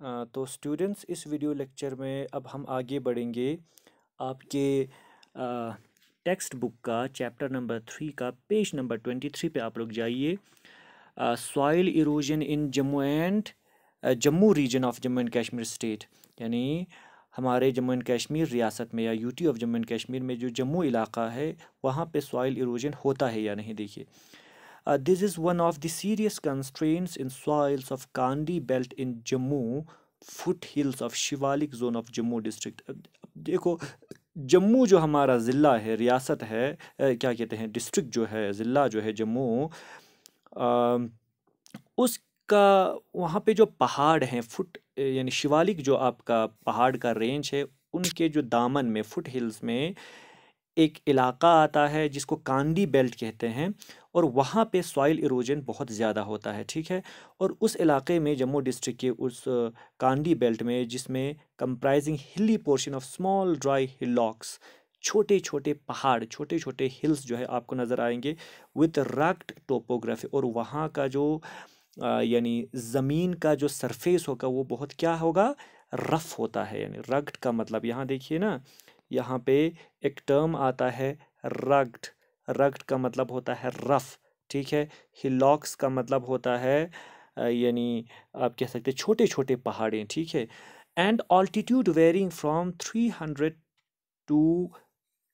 तो स्टूडेंट्स, इस video lecture में अब हम आगे बढ़ेंगे आपके टेक्स्ट बुक का चैप्टर नंबर 3 का पेज नंबर 23 पे आप लोग जाइए। Soil erosion in Jammu region of Jammu and Kashmir state, यानी हमारे जम्मू एंड कश्मीर रियासत में या UT of Jammu and Kashmir में जो जम्मू इलाका है वहाँ पे सॉइल इरोजन होता है या नहीं। देखिए, this is one of the serious constraints in soils of Kandi belt in Jammu, foothills of Shivalik zone of Jammu district। अब देखो, जम्मू जो हमारा ज़िला है, रियासत है, क्या कहते हैं, डिस्ट्रिक्ट जो है, ज़िला जो है जम्मू, अ, उसका वहाँ पे जो पहाड़ हैं, यानी शिवालिक जो आपका पहाड़ का रेंज है, उनके जो दामन में, फुट हिल्स में एक इलाका आता है जिसको कांडी बेल्ट कहते हैं, और वहाँ पे सॉइल इरोजन बहुत ज़्यादा होता है। ठीक है, और उस इलाके में, जम्मू डिस्ट्रिक्ट के उस कांडी बेल्ट में, जिसमें कंप्राइजिंग हिली पोर्शन ऑफ स्मॉल ड्राई हिलॉक्स, छोटे छोटे पहाड़, छोटे छोटे हिल्स जो है आपको नज़र आएंगे, विथ रग्ड टोपोग्राफी। और वहाँ का जो यानी ज़मीन का जो सरफेस होगा वो बहुत क्या होगा, रफ़ होता है। यानी रग्ड का मतलब, यहाँ देखिए ना, यहाँ पे एक टर्म आता है रग्ड। रग्ड का मतलब होता है रफ। ठीक है, हिलॉक्स का मतलब होता है यानी आप कह सकते हैं छोटे छोटे पहाड़ें। ठीक है, and altitude varying from 300 to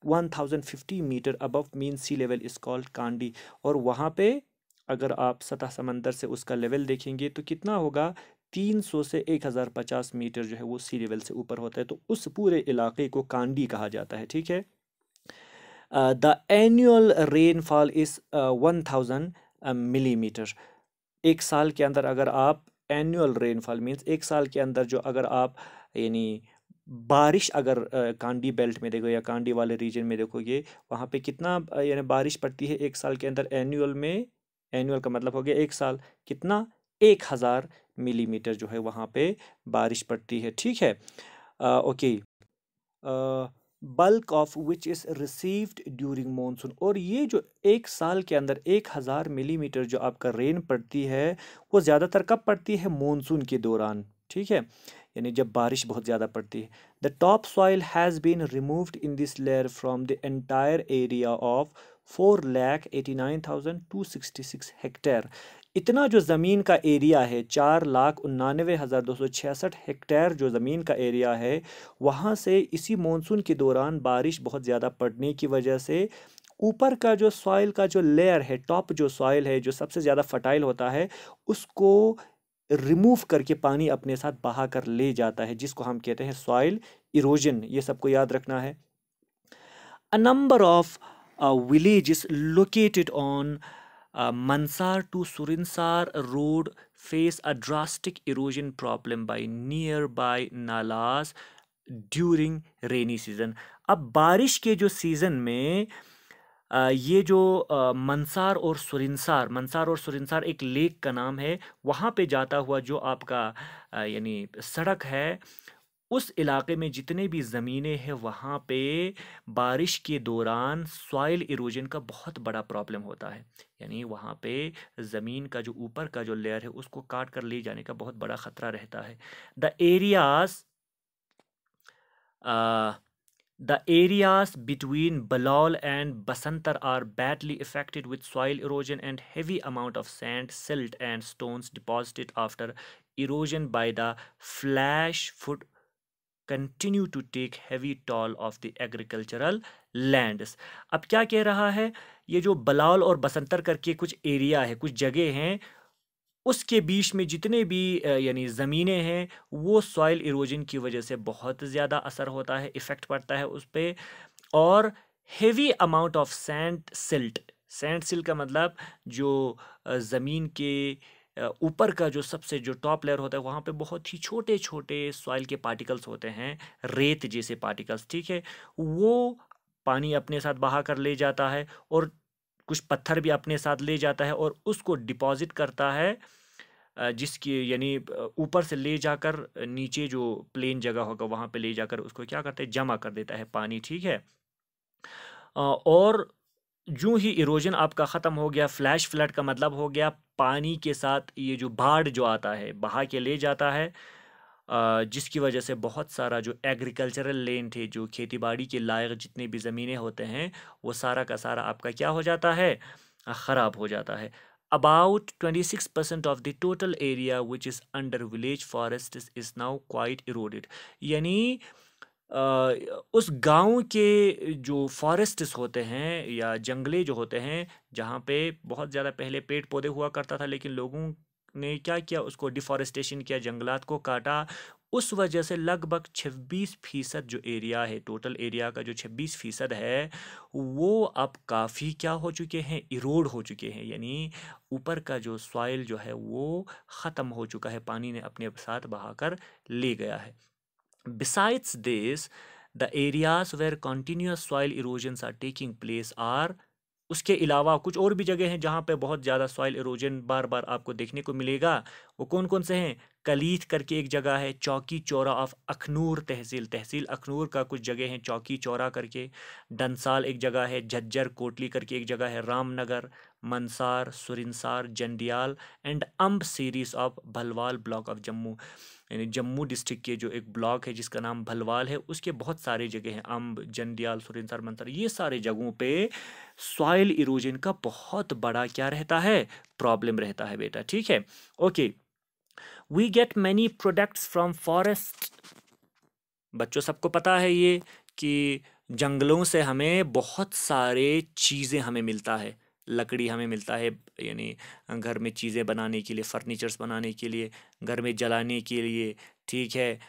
1050 metre above mean sea level is called Kandi. और वहाँ पे अगर आप सतह समंदर से उसका लेवल देखेंगे तो कितना होगा, 300 से 1050 मीटर जो है वो सी लेवल से ऊपर होता है। तो उस पूरे इलाके को कांडी कहा जाता है। ठीक है, the annual rainfall is 1000 millimetre. एक साल के अंदर अगर आप, एनुअल रेनफॉल मीन्स एक साल के अंदर जो अगर आप, यानी बारिश अगर कांडी बेल्ट में देखो या कांडी वाले रीजन में देखोगे, वहाँ पे कितना यानी बारिश पड़ती है एक साल के अंदर। एनुअल में, एनुअल का मतलब हो गया एक साल, कितना, 1000 मिलीमीटर जो है वहाँ पे बारिश पड़ती है। ठीक है, okay, bulk of which is received during monsoon. और ये जो एक साल के अंदर 1000 मिलीमीटर जो आपका रेन पड़ती है, वो ज़्यादातर कब पड़ती है, मानसून के दौरान। ठीक है, यानी जब बारिश बहुत ज़्यादा पड़ती है। The top soil has been removed in this layer from the entire area of 4,89,266 hectare. इतना जो ज़मीन का एरिया है, 4,99,266 हेक्टेयर जो ज़मीन का एरिया है, वहाँ से इसी मॉनसून के दौरान बारिश बहुत ज़्यादा पड़ने की वजह से ऊपर का जो सॉइल का जो लेयर है, टॉप जो सॉइल है, जो सबसे ज़्यादा फर्टाइल होता है, उसको रिमूव करके पानी अपने साथ बहा कर ले जाता है, जिसको हम कहते हैं सॉइल इरोजन। ये सबको याद रखना है। A number of villages located on Mansar to Surinsar road face a drastic erosion problem by nearby nalas during rainy season। अब बारिश के जो सीज़न में ये जो मंसार और सुरिनसार एक लेक का नाम है, वहाँ पे जाता हुआ जो आपका यानी सड़क है, उस इलाके में जितने भी ज़मीनें हैं वहाँ पे बारिश के दौरान सॉइल इरोजन का बहुत बड़ा प्रॉब्लम होता है। यानी वहाँ पे ज़मीन का जो ऊपर का जो लेयर है उसको काट कर ले जाने का बहुत बड़ा ख़तरा रहता है। The areas The areas between Balol and Basantar are badly affected with soil erosion and heavy amount of sand, silt and stones deposited after erosion by the flash flood continue to take heavy toll of the agricultural lands। अब क्या कह रहा है, ये जो बलाल और बसंतर करके कुछ एरिया है, कुछ जगह हैं, उसके बीच में जितने भी यानी ज़मीनें हैं, वो सॉइल इरोजन की वजह से बहुत ज़्यादा असर होता है, इफ़ेक्ट पड़ता है उस पर। और heavy amount of sand silt का मतलब जो ज़मीन के ऊपर का जो सबसे जो टॉप लेयर होता है, वहाँ पे बहुत ही छोटे छोटे सॉइल के पार्टिकल्स होते हैं, रेत जैसे पार्टिकल्स। ठीक है, वो पानी अपने साथ बहा कर ले जाता है और कुछ पत्थर भी अपने साथ ले जाता है और उसको डिपॉजिट करता है, जिसकी यानी ऊपर से ले जाकर नीचे जो प्लेन जगह होगा वहाँ पे ले जाकर उसको क्या करता है, जमा कर देता है पानी। ठीक है, और यूं ही इरोजन आपका ख़त्म हो गया, फ्लैश फ्लड का मतलब हो गया पानी के साथ ये जो बाढ़ जो आता है बहा के ले जाता है, जिसकी वजह से बहुत सारा जो एग्रीकल्चरल लैंड थे, जो खेती बाड़ी के लायक जितने भी ज़मीनें होते हैं, वो सारा का सारा आपका क्या हो जाता है, ख़राब हो जाता है। About 26% of the total area which is under village forest is now quite eroded। यानी उस गांव के जो फॉरेस्ट्स होते हैं या जंगले जो होते हैं, जहाँ पे बहुत ज़्यादा पहले पेड़ पौधे हुआ करता था, लेकिन लोगों ने क्या किया, उसको डिफॉरेस्टेशन किया, जंगलात को काटा। उस वजह से लगभग 26% जो एरिया है, टोटल एरिया का जो 26% है, वो अब काफ़ी क्या हो चुके हैं, इरोड हो चुके हैं। यानी ऊपर का जो सॉइल जो है वो ख़त्म हो चुका है, पानी ने अपने साथ बहाकर ले गया है। Besides this, the areas where continuous soil erosions are taking place are, उसके अलावा कुछ और भी जगह हैं जहाँ पे बहुत ज़्यादा सॉइल इरोजन बार बार आपको देखने को मिलेगा। वो कौन कौन से हैं? कलीथ करके एक जगह है, चौकी चौरा ऑफ अखनूर तहसील अखनूर का कुछ जगह हैं चौकी चौरा करके, डंसाल एक जगह है, झज्जर कोटली करके एक जगह है, Ramnagar, Mansar, Surinsar, Jandial and Amb series of Bhalwal block of Jammu. यानी जम्मू डिस्ट्रिक्ट के जो एक ब्लॉक है जिसका नाम भलवाल है, उसके बहुत सारे जगह हैं, अम्ब, जंडियाल, सुरिंसर, मंसर, ये सारे जगहों पे सॉइल इरोजन का बहुत बड़ा क्या रहता है, प्रॉब्लम रहता है बेटा। ठीक है, okay. We get many products from forest. बच्चों सबको पता है ये कि जंगलों से हमें बहुत सारे चीज़ें हमें मिलता है, लकड़ी हमें मिलता है, यानी घर में चीज़ें बनाने के लिए, फर्नीचर्स बनाने के लिए, घर में जलाने के लिए, ठीक है,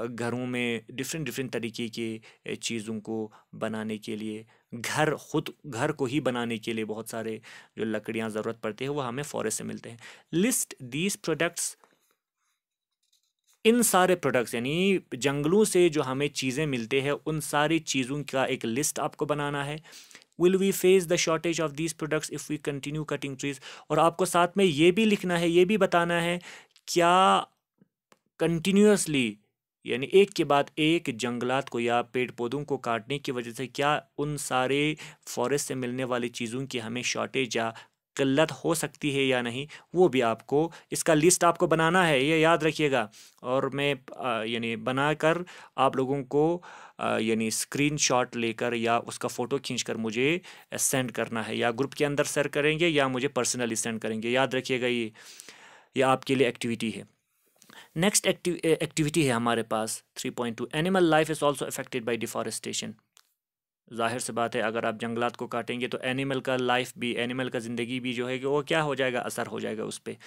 घरों में डिफरेंट तरीके के चीज़ों को बनाने के लिए, घर को ही बनाने के लिए बहुत सारे जो लकड़ियाँ ज़रूरत पड़ती है वो हमें फॉरेस्ट से मिलते हैं। लिस्ट दीज प्रोडक्ट्स, इन सारे प्रोडक्ट्स यानी जंगलों से जो हमें चीज़ें मिलते हैं उन सारी चीज़ों का एक लिस्ट आपको बनाना है। Will we face the shortage of these products if we continue cutting trees. और आपको साथ में ये भी लिखना है, ये भी बताना है, क्या कंटिन्यूसली यानी एक के बाद एक जंगलात को या पेड़ पौधों को काटने की वजह से क्या उन सारे फॉरेस्ट से मिलने वाली चीज़ों की हमें शॉर्टेज या किल्लत हो सकती है या नहीं, वो भी आपको इसका लिस्ट आपको बनाना है, ये याद रखिएगा। और मैं यानी बनाकर आप लोगों को यानी स्क्रीनशॉट लेकर या उसका फ़ोटो खींचकर मुझे सेंड करना है, या ग्रुप के अंदर शेयर करेंगे या मुझे पर्सनली सेंड करेंगे। याद रखिएगा, ये आपके लिए एक्टिविटी है। नेक्स्ट एक्टिविटी है हमारे पास 3.2, animal life is also affected by deforestation. जाहिर सी बात है, अगर आप जंगलात को काटेंगे तो एनिमल का लाइफ भी, एनिमल का ज़िंदगी भी जो है कि वो क्या हो जाएगा, असर हो जाएगा उस पर।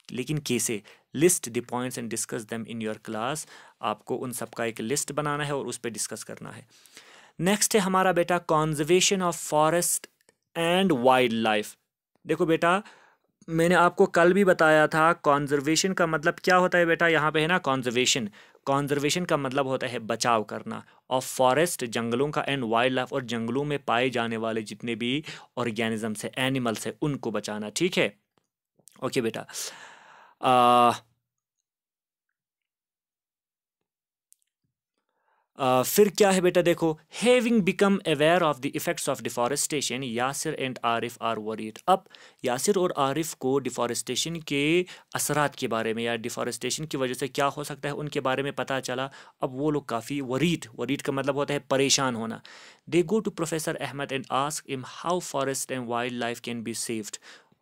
लेकिन कैसे? List the points and discuss them in your class. आपको उन सब का एक लिस्ट बनाना है और उस पर डिस्कस करना है। नेक्स्ट है हमारा बेटा conservation of forest and wild life. देखो बेटा, मैंने आपको कल भी बताया था कॉन्जर्वेशन का मतलब क्या होता है बेटा। यहाँ पे है ना कॉन्जर्वेशन का मतलब होता है बचाव करना, ऑफ फॉरेस्ट जंगलों का, एंड वाइल्ड लाइफ और जंगलों में पाए जाने वाले जितने भी ऑर्गेनिजम्स है, एनिमल्स है, उनको बचाना। ठीक है, ओके बेटा। फिर क्या है बेटा, देखो, having become aware of the effects of deforestation, Yasir and Arif are worried. अब यासिर और आरिफ को डिफॉरेस्टेशन के असरात के बारे में या डिफॉरेस्टेशन की वजह से क्या हो सकता है उनके बारे में पता चला। अब वो लोग काफ़ी वरीड का मतलब होता है परेशान होना। They go to professor Ahmad and ask him how forest and wild life can be saved.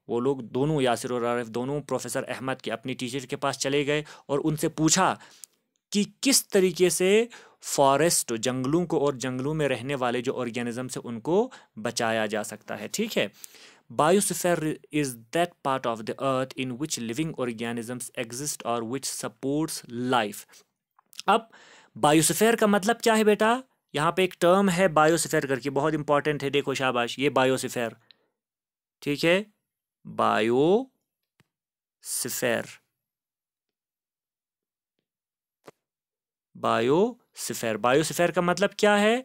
वो लोग दोनों, यासिर और आरिफ दोनों, प्रोफेसर अहमद के अपनी टीचर के पास चले गए और उनसे पूछा कि किस तरीके से फॉरेस्ट, जंगलों को और जंगलों में रहने वाले जो ऑर्गेनिजम्स है उनको बचाया जा सकता है। ठीक है, biosphere is that part of the earth in which living organisms exist और विच सपोर्ट्स लाइफ। अब बायोस्फीयर का मतलब क्या है बेटा, यहाँ पे एक टर्म है बायोस्फीयर करके, बहुत इंपॉर्टेंट है, देखो शाबाश, ये बायोस्फीयर। ठीक है, बायोस्फीयर बायोस्फीयर का मतलब क्या है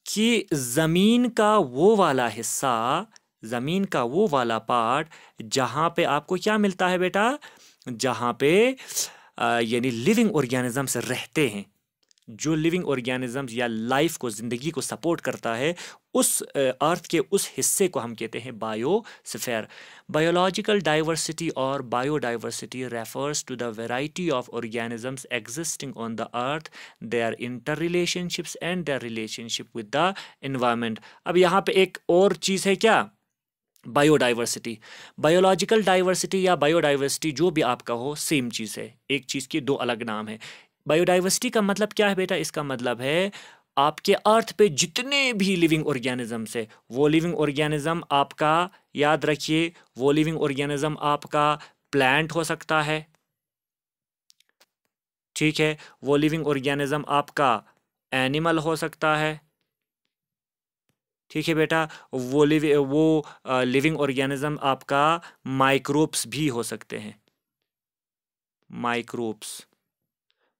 कि ज़मीन का वो वाला हिस्सा, ज़मीन का वो वाला पार्ट जहाँ पे आपको क्या मिलता है बेटा, जहाँ पे यानी लिविंग ऑर्गेनिजम्स रहते हैं। जो लिविंग ऑर्गेनिजम्स या लाइफ को, ज़िंदगी को सपोर्ट करता है, उस अर्थ के उस हिस्से को हम कहते हैं बायोस्फीयर। बायोलॉजिकल डाइवर्सिटी और biodiversity refers to the variety of organisms existing on the earth, their inter relationships and their relationship with the environment. अब यहाँ पे एक और चीज़ है क्या? बायोडाइवर्सिटी। बायोलॉजिकल डाइवर्सिटी या बायोडाइवर्सिटी जो भी आपका हो, सेम चीज़ है, एक चीज़ के दो अलग नाम है। बायोडाइवर्सिटी का मतलब क्या है बेटा? इसका मतलब है आपके अर्थ पे जितने भी लिविंग ऑर्गेनिजम्स है, वो लिविंग ऑर्गेनिज्म आपका, याद रखिए, वो लिविंग ऑर्गेनिज्म आपका प्लांट हो सकता है, ठीक है, वो लिविंग ऑर्गेनिज्म आपका एनिमल हो सकता है, ठीक है बेटा, वो लिविंग ऑर्गेनिज्म आपका माइक्रोब्स भी हो सकते हैं,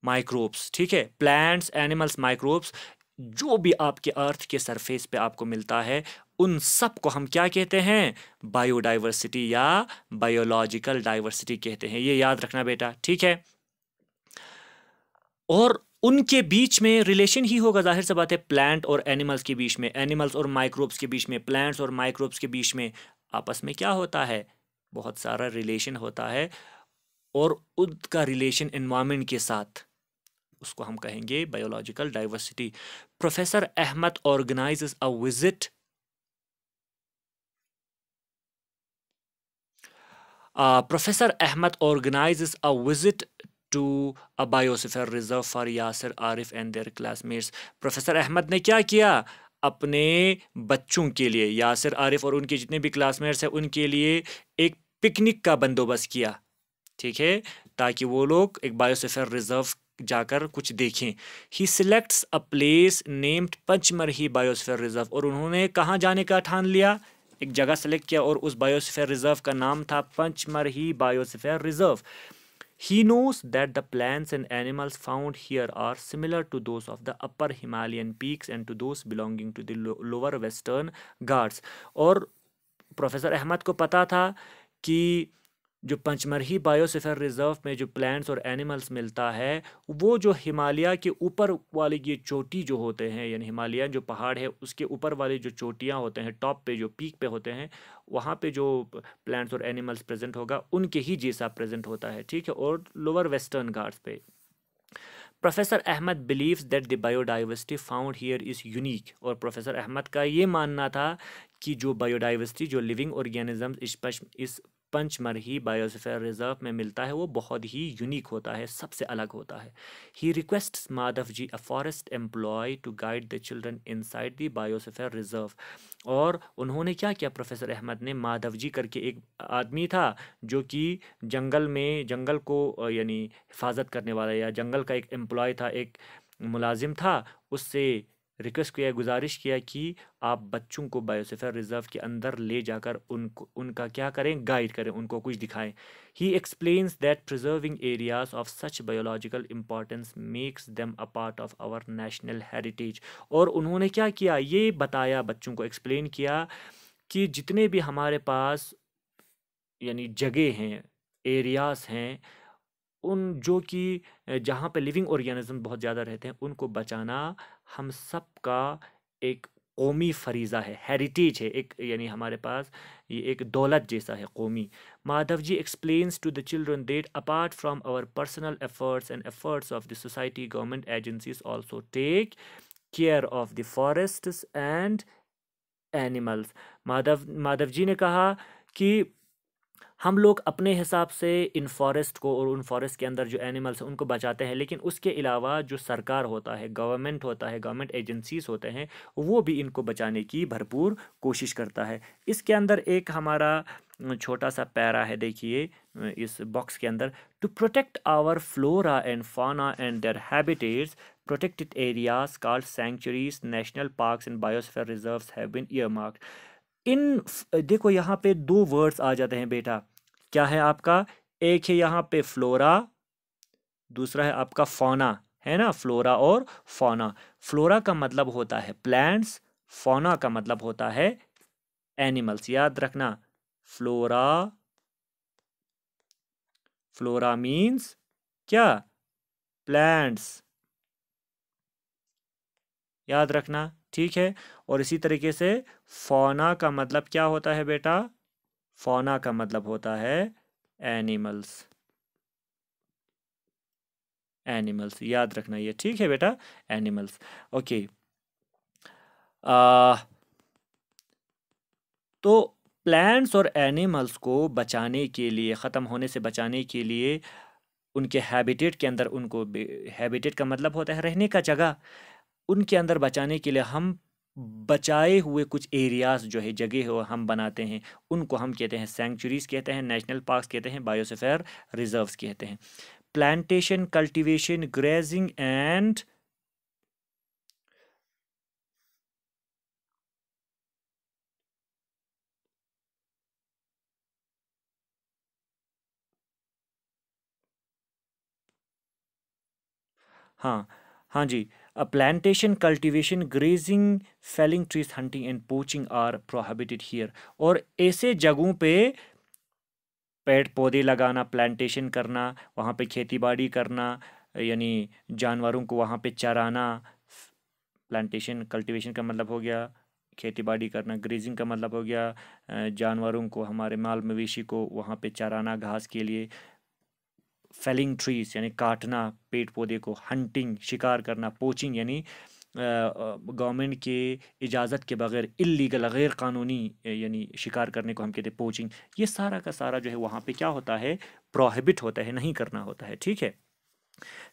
माइक्रोब्स, ठीक है, प्लांट्स, एनिमल्स, माइक्रोब्स, जो भी आपके अर्थ के सरफेस पे आपको मिलता है, उन सब को हम क्या कहते हैं? बायोडाइवर्सिटी या बायोलॉजिकल डाइवर्सिटी कहते हैं। ये याद रखना बेटा, ठीक है। और उनके बीच में रिलेशन ही होगा, जाहिर सी बात है, प्लांट और एनिमल्स के बीच में, एनिमल्स और माइक्रोब्स के बीच में, प्लांट्स और माइक्रोब्स के बीच में आपस में क्या होता है? बहुत सारा रिलेशन होता है, और उनका रिलेशन एनवायरनमेंट के साथ, उसको हम कहेंगे biological diversity. Professor Ahmed organizes a visit Professor Ahmed organizes a visit to a biosphere reserve for Yasir Arif and their classmates. Professor Ahmed ने क्या किया? अपने बच्चों के लिए, यासिर आरिफ और उनके जितने भी क्लासमेट्स हैं, उनके लिए एक पिकनिक का बंदोबस्त किया, ठीक है, ताकि वो लोग एक बायोस्फीयर रिजर्व जाकर कुछ देखें। He selects a place named Pachmarhi biosphere reserve, और उन्होंने कहाँ जाने का ठान लिया? एक जगह सेलेक्ट किया, और उस बायोस्फीयर रिजर्व का नाम था Pachmarhi biosphere reserve. He knows that the plants and animals found here are similar to those of the upper Himalayan peaks and to those belonging to the lower western Ghats। और professor Ahmad को पता था कि जो Pachmarhi biosphere reserve में जो plants और animals मिलता है, वो जो हिमालय के ऊपर वाली ये चोटी जो होते हैं, यानी हिमालय जो पहाड़ है उसके ऊपर वाले जो चोटियाँ होते हैं, टॉप पे जो पीक पे होते हैं, वहाँ पे जो प्लांट्स और एनिमल्स प्रेजेंट होगा, उनके ही जैसा प्रेजेंट होता है, ठीक है। और लोअर वेस्टर्न घाट्स पे professor Ahmed believes that the biodiversity found here is unique. और प्रोफेसर अहमद का ये मानना था कि जो बायोडाइवर्सिटी, जो लिविंग ऑर्गेनिजम्स इस पंचमरही बायोस्फीयर रिजर्व में मिलता है, वो बहुत ही यूनिक होता है, सबसे अलग होता है। He requests Madhav ji, a forest employ, to guide the children inside the biosphere reserve. और उन्होंने क्या किया? प्रोफेसर अहमद ने, माधव जी करके एक आदमी था जो कि जंगल में, जंगल को यानी हिफाजत करने वाला, या जंगल का एक एम्प्लॉय था, एक मुलाजिम था, उससे रिक्वेस्ट किया, गुजारिश किया कि आप बच्चों को बायोस्फीयर रिजर्व के अंदर ले जाकर उनका क्या करें? गाइड करें, उनको कुछ दिखाएं। He explains that preserving areas of such biological importance makes them a part of our national heritage. और उन्होंने क्या किया? ये बताया, बच्चों को एक्सप्लेन किया कि जितने भी हमारे पास यानी जगह हैं, एरियाज हैं, उन जो कि जहाँ पे लिविंग ऑर्गेनिज्म बहुत ज़्यादा रहते हैं, उनको बचाना हम सब का एक कौमी फरीज़ा है, हेरिटेज है, एक यानी हमारे पास ये एक दौलत जैसा है, कौमी। Madhav ji explains to the children that apart from our personal efforts and efforts of the society, government agencies also take care of the forests and animals. Madhav ji ने कहा कि हम लोग अपने हिसाब से इन फॉरेस्ट को और उन फॉरेस्ट के अंदर जो एनिमल्स हैं उनको बचाते हैं, लेकिन उसके अलावा जो सरकार होता है, गवर्नमेंट होता है, गवर्नमेंट एजेंसीज होते हैं, वो भी इनको बचाने की भरपूर कोशिश करता है। इसके अंदर एक हमारा छोटा सा पैरा है, देखिए इस बॉक्स के अंदर, to protect our flora and fauna and their habitats, protected areas called sanctuaries, national parks and biosphere reserves have been earmarked. देखो यहाँ पे दो वर्ड्स आ जाते हैं बेटा, क्या है आपका? एक है यहाँ पे फ्लोरा, दूसरा है आपका फौना, है ना, फ्लोरा और फौना। फ्लोरा का मतलब होता है प्लांट्स, फौना का मतलब होता है एनिमल्स। याद रखना, फ्लोरा, फ्लोरा मीन्स क्या? प्लांट्स, याद रखना, ठीक है। और इसी तरीके से फौना का मतलब क्या होता है बेटा? फौना का मतलब होता है एनिमल्स, एनिमल्स, याद रखना ये, ठीक है बेटा, एनिमल्स। ओके, तो प्लांट्स और एनिमल्स को बचाने के लिए, ख़त्म होने से बचाने के लिए, उनके हैबिटेट के अंदर उनको, हैबिटेट का मतलब होता है रहने का जगह, उनके अंदर बचाने के लिए हम बचाए हुए कुछ एरियाज जो है, जगह हो, हम बनाते हैं, उनको हम कहते हैं सेंचुरीज कहते हैं, नेशनल पार्क्स कहते हैं, बायोस्फीयर रिजर्व्स कहते हैं। प्लांटेशन, कल्टीवेशन, ग्रेजिंग एंड हाँ, हाँ जी, plantation, cultivation, grazing, felling trees, hunting and poaching are prohibited here. और ऐसे जगहों पे पेड़ पौधे लगाना, प्लांटेशन करना, वहाँ पे खेती बाड़ी करना, यानी जानवरों को वहाँ पे चराना। प्लांटेशन, कल्टीवेशन का मतलब हो गया खेती बाड़ी करना, ग्रेजिंग का मतलब हो गया जानवरों को, हमारे माल मवेशी को वहाँ पे चराना घास के लिए। फेलिंग ट्रीज यानी काटना पेड़ पौधे को, हंटिंग शिकार करना, पोचिंग यानी गवर्नमेंट के इजाज़त के बगैर इल्लीगल गैर कानूनी यानी शिकार करने को हम कहते हैं पोचिंग। ये सारा का सारा जो है वहाँ पे क्या होता है, प्रोहिबिट होता है, नहीं करना होता है, ठीक है।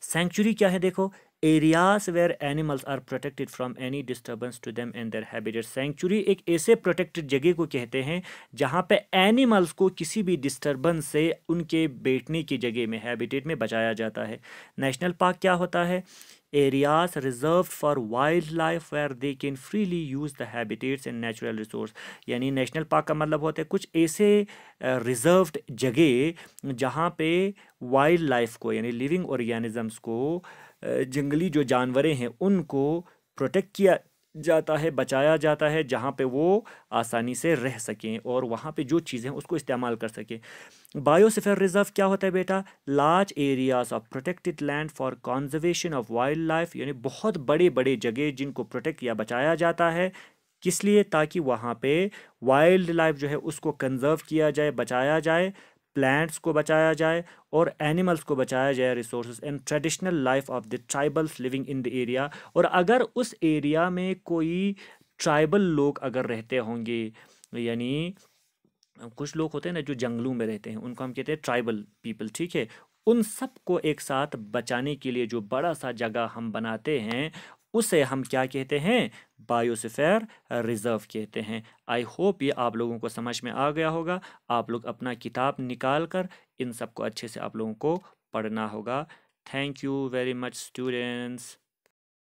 सेंचुरी क्या है देखो, areas where animals are protected from any disturbance to them and their habitat. Sanctuary एक ऐसे प्रोटेक्टेड जगह को कहते हैं जहाँ पे एनिमल्स को किसी भी डिस्टर्बेंस से उनके बैठने की जगह में, हैबिटेट में बचाया जाता है। नेशनल पार्क क्या होता है, areas reserve for wild life where they can freely use the habitats and natural resource. यानी नेशनल पार्क का मतलब होता है कुछ ऐसे रिजर्व्ड जगह जहाँ पे वाइल्ड लाइफ को यानी लिविंग ऑर्गेनिजम्स को, जंगली जो जानवरें हैं उनको प्रोटेक्ट किया जाता है, बचाया जाता है, जहाँ पे वो आसानी से रह सकें और वहाँ पे जो चीज़ें हैं उसको इस्तेमाल कर सकें। बायोस्फीयर रिजर्व क्या होता है बेटा, large areas of protected land for conservation of wild life, यानी बहुत बड़े बड़े जगह जिनको प्रोटेक्ट या बचाया जाता है, किस लिए, ताकि वहाँ पे वाइल्ड लाइफ जो है उसको कंजर्व किया जाए, बचाया जाए, प्लांट्स को बचाया जाए और एनिमल्स को बचाया जाए, resources and traditional life of the tribals living in the area. और अगर उस एरिया में कोई ट्राइबल लोग अगर रहते होंगे, यानी कुछ लोग होते हैं ना जो जंगलों में रहते हैं, उनको हम कहते हैं ट्राइबल पीपल, ठीक है, उन सब को एक साथ बचाने के लिए जो बड़ा सा जगह हम बनाते हैं उसे हम क्या कहते हैं, बायोस्फीयर रिजर्व कहते हैं। आई होप ये आप लोगों को समझ में आ गया होगा। आप लोग अपना किताब निकाल कर इन सब को अच्छे से आप लोगों को पढ़ना होगा। Thank you very much students.